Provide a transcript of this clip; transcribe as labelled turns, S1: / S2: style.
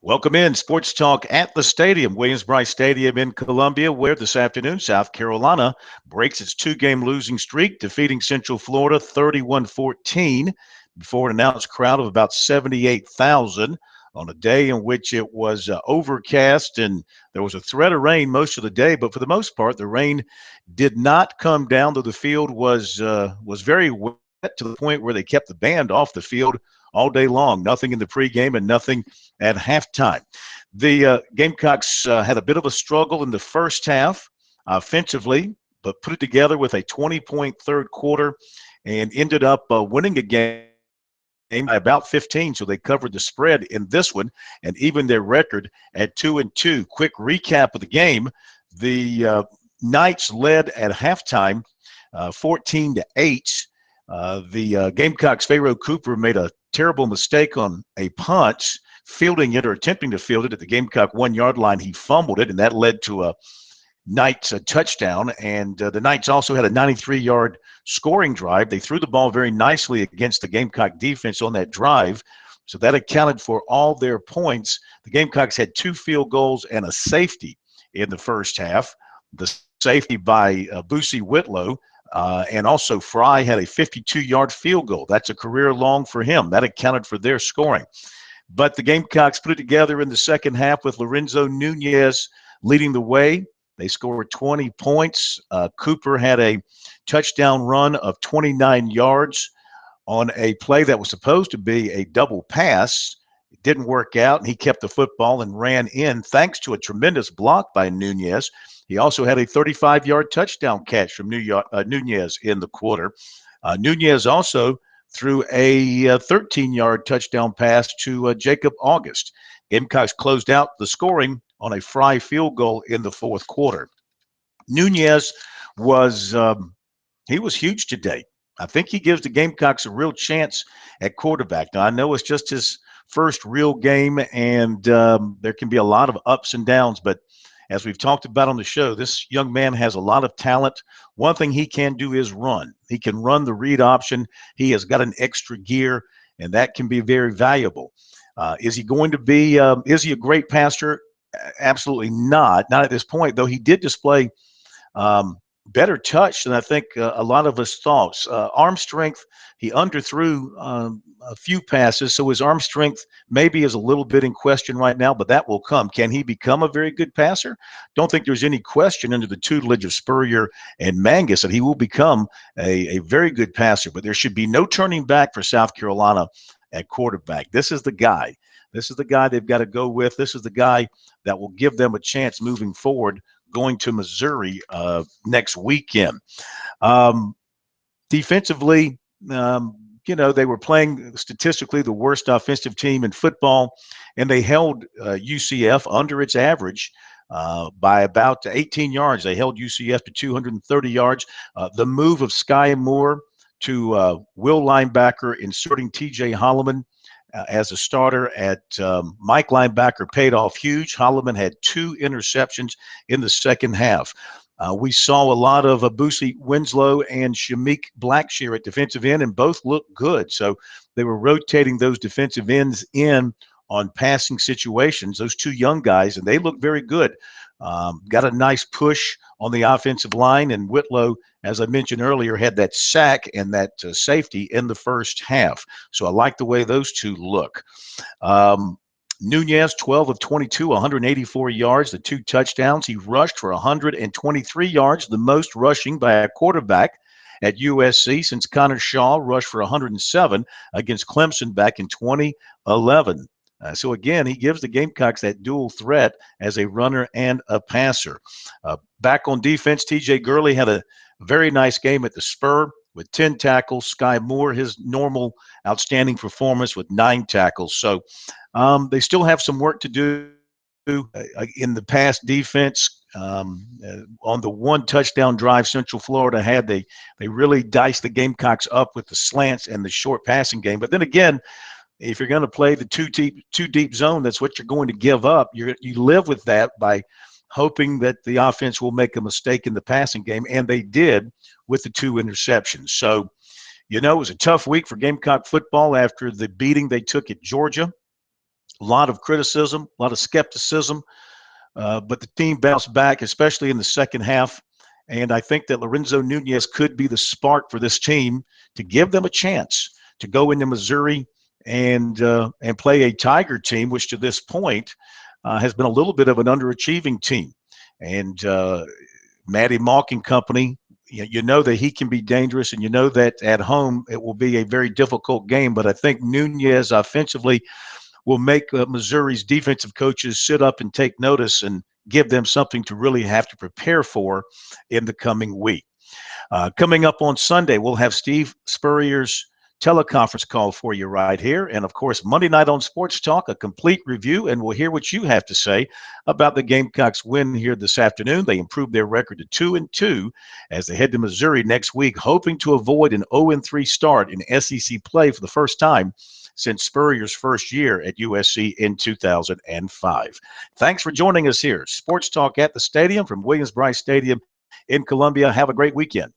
S1: Welcome in Sports Talk at the Stadium, Williams-Brice Stadium in Columbia, where this afternoon South Carolina breaks its two-game losing streak, defeating Central Florida 31-14 before an announced crowd of about 78,000 on a day in which it was overcast and there was a threat of rain most of the day. But for the most part, the rain did not come down, though the field was very wet to the point where they kept the band off the field all day long. Nothing in the pregame and nothing at halftime. The Gamecocks had a bit of a struggle in the first half offensively, but put it together with a 20-point third quarter and ended up winning a game by about 15. So they covered the spread in this one and even their record at 2-2. Quick recap of the game: the Knights led at halftime, 14-8. The Gamecocks' Pharaoh Cooper made a terrible mistake on a punt, fielding it or attempting to field it at the Gamecock 1 yard line. He fumbled it, and that led to a Knights touchdown. And the Knights also had a 93-yard scoring drive. They threw the ball very nicely against the Gamecock defense on that drive, so that accounted for all their points. The Gamecocks had 2 field goals and a safety in the first half. The safety by Boosie Whitlow. And also Fry had a 52-yard field goal. That's a career long for him. That accounted for their scoring. But the Gamecocks put it together in the second half with Lorenzo Nunez leading the way. They scored 20 points. Cooper had a touchdown run of 29 yards on a play that was supposed to be a double pass. It didn't work out, and he kept the football and ran in thanks to a tremendous block by Nunez. He also had a 35-yard touchdown catch from Nunez in the quarter. Nunez also threw a 13-yard touchdown pass to Jacob August. Gamecocks closed out the scoring on a Fry field goal in the fourth quarter. Nunez was he was huge today. I think he gives the Gamecocks a real chance at quarterback. Now, I know it's just his first real game, and there can be a lot of ups and downs, but as we've talked about on the show, this young man has a lot of talent. One thing he can do is run. He can run the read option. He has got an extra gear, and that can be very valuable. Is he going to be is he a great passer? Absolutely not. Not at this point, though he did display better touch than I think a lot of us thought. Arm strength, he underthrew a few passes, so his arm strength maybe is a little bit in question right now, but that will come. Can he become a very good passer? Don't think there's any question under the tutelage of Spurrier and Mangus that he will become a very good passer, but there should be no turning back for South Carolina at quarterback. This is the guy. This is the guy they've got to go with. This is the guy that will give them a chance moving forward going to Missouri next weekend. Defensively, they were playing statistically the worst offensive team in football, and they held UCF under its average by about 18 yards. They held UCF to 230 yards. The move of Sky Moore to will linebacker, inserting T.J. Holloman as a starter at Mike linebacker paid off huge. Holloman had 2 interceptions in the second half. We saw a lot of Boosie Winslow and Shamik Blackshear at defensive end, and both looked good. So they were rotating those defensive ends in on passing situations, those 2 young guys, and they looked very good. Got a nice push on the offensive line, and Whitlow, as I mentioned earlier, had that sack and that safety in the first half. So I like the way those 2 look. Nunez, 12 of 22, 184 yards, the 2 touchdowns. He rushed for 123 yards, the most rushing by a quarterback at USC since Connor Shaw rushed for 107 against Clemson back in 2011. So, again, he gives the Gamecocks that dual threat as a runner and a passer. Back on defense, T.J. Gurley had a very nice game at the Spur with 10 tackles. Sky Moore, his normal outstanding performance with 9 tackles. So they still have some work to do in the pass defense. On the 1 touchdown drive Central Florida had, they really diced the Gamecocks up with the slants and the short passing game. But then again, if you're going to play the two deep zone, that's what you're going to give up. You live with that by hoping that the offense will make a mistake in the passing game, and they did with the 2 interceptions. So, it was a tough week for Gamecock football after the beating they took at Georgia. A lot of criticism, a lot of skepticism, but the team bounced back, especially in the second half. And I think that Lorenzo Nunez could be the spark for this team to give them a chance to go into Missouri and play a Tiger team, which to this point has been a little bit of an underachieving team. And Matty Malk and company, you know that he can be dangerous, and you know that at home it will be a very difficult game. But I think Nunez offensively will make Missouri's defensive coaches sit up and take notice and give them something to really have to prepare for in the coming week. Coming up on Sunday, we'll have Steve Spurrier's teleconference call for you right here. And of course, Monday night on Sports Talk, a complete review, and we'll hear what you have to say about the Gamecocks win here this afternoon. They improved their record to 2-2 as they head to Missouri next week, hoping to avoid an 0-3 start in SEC play for the first time since Spurrier's first year at USC in 2005. Thanks for joining us here. Sports Talk at the Stadium from Williams-Brice Stadium in Columbia. Have a great weekend.